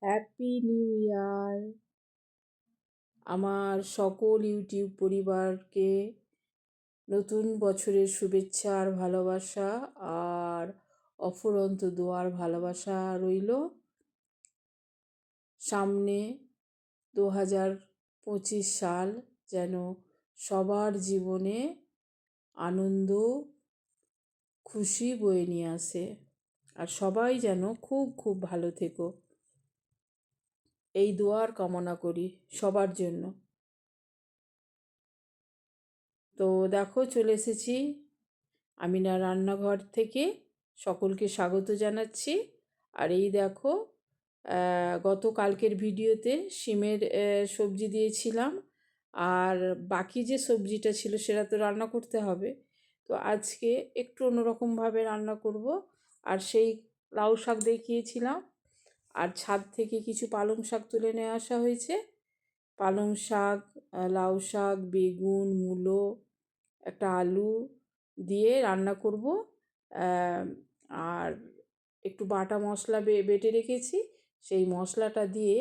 Happy new year. আমার সকল YouTube পরিবারকে নতুন বছরের শুভেচ্ছা আর ভালোবাসা আর অফুরন্ত দোয়ার ভালোবাসা রইল। সামনে 2025 সাল যেন সবার জীবনে আনন্দ খুশি বয়ে নিয়ে আসে, আর সবাই যেন খুব খুব ভালো থেকো, এই দোয়ার কামনা করি সবার জন্য। তো দেখো, চলে এসেছি আমিনা রান্নাঘর থেকে, সকলকে স্বাগত জানাচ্ছি। আর এই দেখো, গতকালকের ভিডিওতে শিমের সবজি দিয়েছিলাম, আর বাকি যে সবজিটা ছিল সেটা তো রান্না করতে হবে। তো আজকে একটু অন্যরকমভাবে রান্না করব। আর সেই লাউ শাক দেখিয়েছিলাম, আর ছাদ থেকে কিছু পালং শাক তুলে নিয়ে আসা হয়েছে। পালং শাক, লাউ শাক, বেগুন, মূলো, একটা আলু দিয়ে রান্না করব। আর একটু বাটা মশলা বেটে রেখেছি, সেই মশলাটা দিয়ে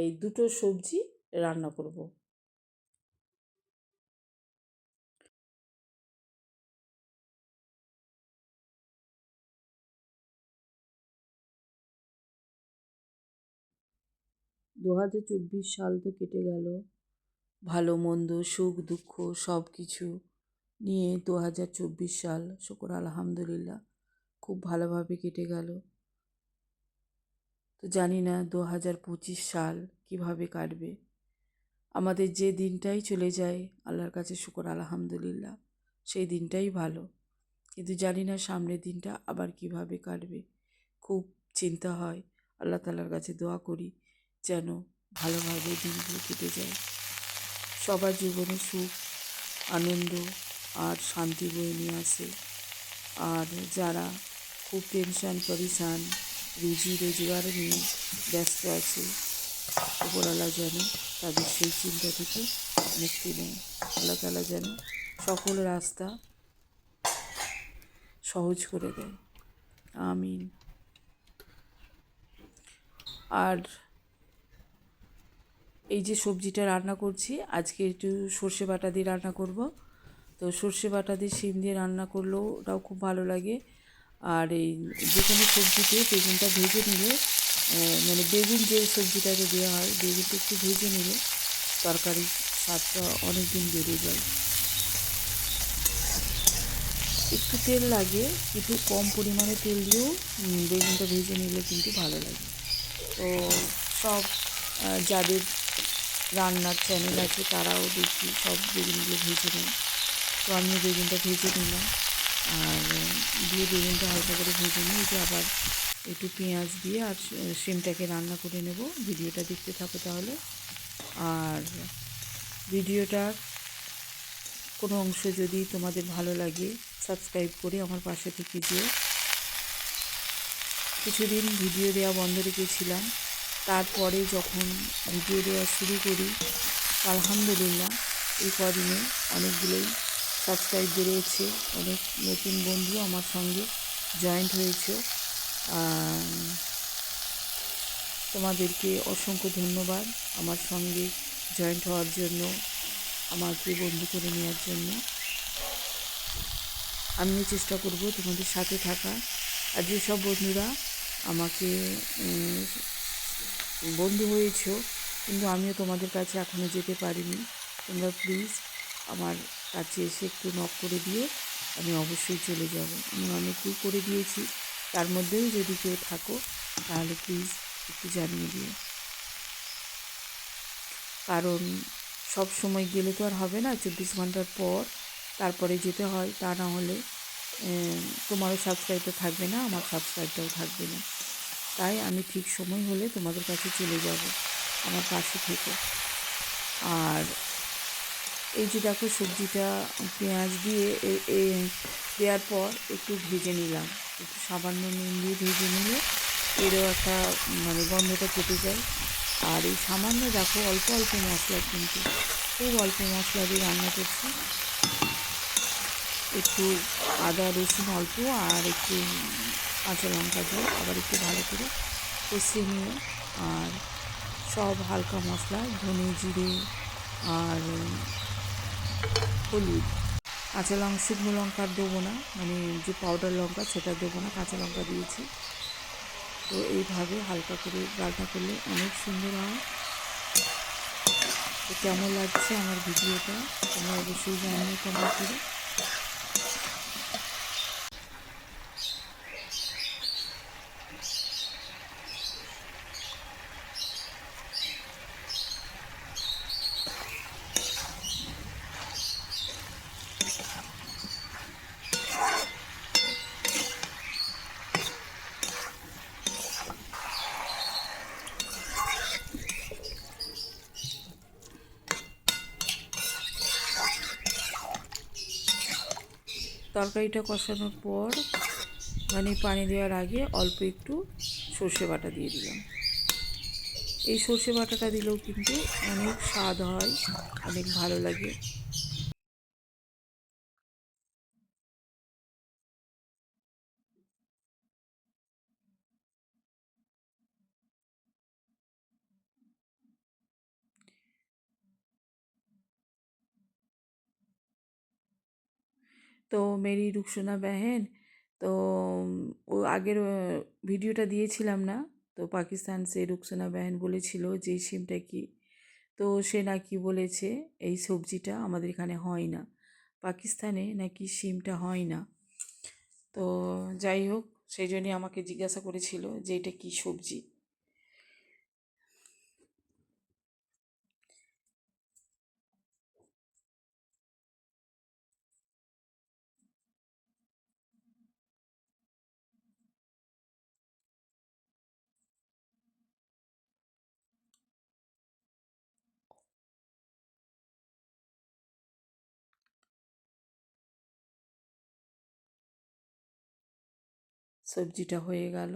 এই দুটো সবজি রান্না করব। দু হাজার চব্বিশ সাল তো কেটে গেল, ভালো মন্দ সুখ দুঃখ সব কিছু নিয়ে 2024 সাল, শুকর আলহামদুলিল্লাহ, খুব ভালোভাবে কেটে গেল। তো জানি না 2025 সাল কিভাবে কাটবে। আমাদের যে দিনটাই চলে যায়, আল্লাহর কাছে শুকর আলহামদুলিল্লাহ, সেই দিনটাই ভালো। কিন্তু জানি না সামনের দিনটা আবার কিভাবে কাটবে। খুব চিন্তা হয়। আল্লাহ তাআলার কাছে দোয়া করি যেন ভালোভাবে দিনগুলো কেটে যায়, সবার জীবনে সুখ, আনন্দ আর শান্তি বয়ে নিয়ে আসে। আর যারা খুব টেনশন পরিশান, রুজি রোজগার নিয়ে ব্যস্ত আছে, উপরওয়ালা যেন তাদের সেই চিন্তা থেকে মুক্তি নেয়। আল্লাহ তাআলা যেন সকল রাস্তা সহজ করে দেয়, আমিন। আর এই যে সবজিটা রান্না করছি, আজকে একটু সর্ষে বাটা দিয়ে রান্না করব। তো সর্ষে বাটা দিয়ে শিম দিয়ে রান্না করলেও ওটাও খুব ভালো লাগে। আর এই যে কোনো সবজিতে বেগুনটা ভেজে নিলে, মানে বেগুন যে সবজিটাতে দেওয়া হয়, বেগুনটা একটু ভেজে নিলে তরকারির স্বাদটা অনেক দিন বেড়ে যায়। একটু তেল লাগে, কিন্তু কম পরিমাণে তেল দিয়েও বেগুনটা ভেজে নিলে কিন্তু ভালো লাগে। তো সব যাদের রান্নার চ্যানেল আছে তারাও দেখি সব বেগুনগুলো ভেজে নেয়। তো আমি বেগুনটা ভেজে নিলাম, আর দিয়ে বেগুনটা হালকা করে ভেজে নিয়ে যে আবার একটু পেঁয়াজ দিয়ে আর শিমটাকে রান্না করে নেব। ভিডিওটা দেখতে থাকো তাহলে। আর ভিডিওটার কোনো অংশ যদি তোমাদের ভালো লাগে, সাবস্ক্রাইব করে আমার পাশে থেকে যেও। কিছুদিন ভিডিও দেওয়া বন্ধ রেখেছিলাম, তারপরে যখন ভিডিও দেওয়া শুরু করি, আলহামদুলিল্লাহ এই কদিনে অনেকগুলোই সাবস্ক্রাইব বেড়েছে, অনেক নতুন বন্ধু আমার সঙ্গে জয়েন্ট হয়েছে। তোমাদেরকে অসংখ্য ধন্যবাদ আমার সঙ্গে জয়েন্ট হওয়ার জন্য, আমাকে বন্ধু করে নেওয়ার জন্য। আমিও চেষ্টা করব তোমাদের সাথে থাকা। আর যেসব বন্ধুরা আমাকে বন্ধু হয়েছো কিন্তু আমিও তোমাদের কাছে এখনও যেতে পারিনি, তোমরা প্লিজ আমার কাছে এসে একটু নক করে দিও, আমি অবশ্যই চলে যাব। আমি অনেকেই করে দিয়েছি, তার মধ্যেও যদি কেউ থাকো তাহলে প্লিজ একটু জানিয়ে দিও। কারণ সব সময় গেলে তো আর হবে না, 24 ঘন্টার পর তারপরে যেতে হয়, তা না হলে তোমারও সাবস্ক্রাইবটা থাকবে না, আমার সাবস্ক্রাইবটাও থাকবে না। তাই আমি ঠিক সময় হলে তোমাদের কাছে চলে যাব, আমার পাশে থেকে। আর এই যে দেখো, সবজিটা পেঁয়াজ দিয়ে দেওয়ার পর একটু ভেজে নিলাম, একটু সামান্য নুন দিয়ে ভেজে নিলে এরও একটা মানে গন্ধটা কেটে যায়। আর এই সামান্য দেখো অল্প অল্প মশলা, কিন্তু খুব অল্প মশলা দিয়ে রান্না করছি। একটু আদা রসুন অল্প আর একটু কাঁচা লঙ্কা দিয়ে আবার একটু ভালো করে কষিয়ে নিয়ে আর সব হালকা মশলা, ধনে জিরে আর হলুদ, কাঁচা লঙ্কা, শুকনো লঙ্কা দেবো না, মানে যে পাউডার লঙ্কা সেটা দেবো না, কাঁচা লঙ্কা দিয়েছি। তো এইভাবে হালকা করে রান্না করলে অনেক সুন্দর হয়। তো কেমন লাগছে আমার ভিডিওটা তোমরা অবশ্যই জানিও কমেন্ট করে। তরকারিটা কষানোর পর মানে পানি দেওয়ার আগে অল্প একটু সর্ষে বাটা দিয়ে দিলাম। এই সর্ষে বাটাটা দিলেও কিন্তু অনেক স্বাদ হয়, অনেক ভালো লাগে। तो मेरी रुखसाना बहन, तो ও আগের ভিডিওটা দিয়েছিলাম না, তো পাকিস্তান সে রুকসানা বহন বলেছিল যে এই সিমটা কি, তো সে নাকি বলেছে এই সবজিটা আমাদের এখানে হয় না, পাকিস্তানে নাকি সিমটা হয় না। তো যাই হোক, সেই জন্যই আমাকে জিজ্ঞাসা করেছিল যে এটা কী সবজি। সবজিটা হয়ে গেল,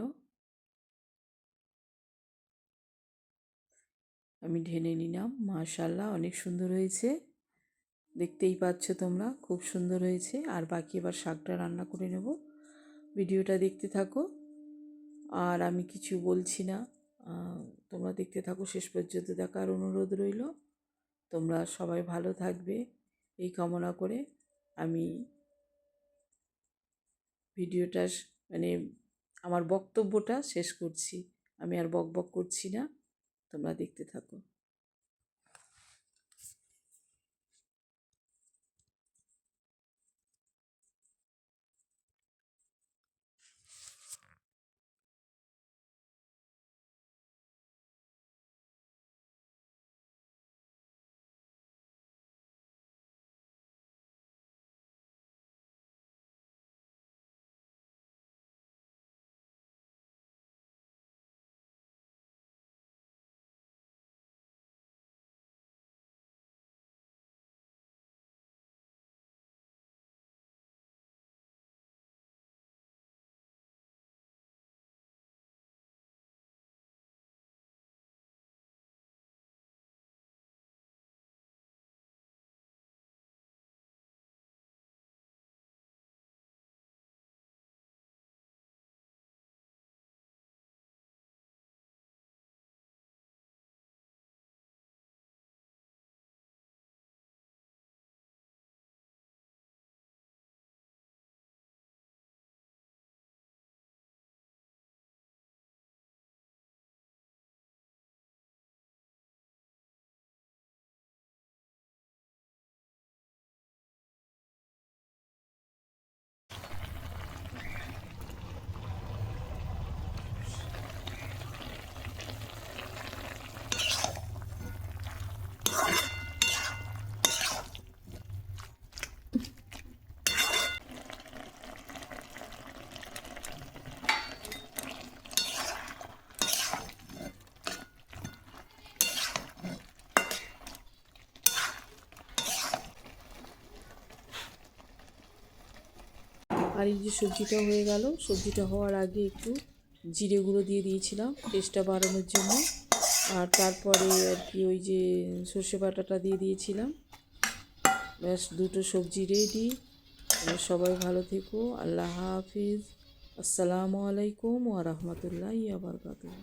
আমি ঢেলে নিলাম। মাশাআল্লাহ, অনেক সুন্দর হয়েছে, দেখতেই পাচ্ছ তোমরা, খুব সুন্দর হয়েছে। আর বাকি এবার শাকটা রান্না করে নেব, ভিডিওটা দেখতে থাকো। আর আমি কিছু বলছি না, তোমরা দেখতে থাকো, শেষ পর্যন্ত দেখার অনুরোধ রইল। তোমরা সবাই ভালো থাকবে এই কামনা করে আমি ভিডিওটা মানে আমার বক্তব্যটা শেষ করছি। আমি আর বক বক করছি না, তোমরা দেখতে থাকো। আর এই যে সবজিটা হয়ে গেল, সবজিটা হওয়ার আগে একটু জিরে গুঁড়ো দিয়ে দিয়েছিলাম টেস্টটা বাড়ানোর জন্য। আর তারপরে আর কি ওই যে সর্ষে বাটাটা দিয়ে দিয়েছিলাম। ব্যাস, দুটো সবজি রেডি। তোমরা সবাই ভালো থেকো, আল্লাহ হাফিজ, আসসালামু আলাইকুম ওয়া রাহমাতুল্লাহি ওয়া বারাকাতুহু।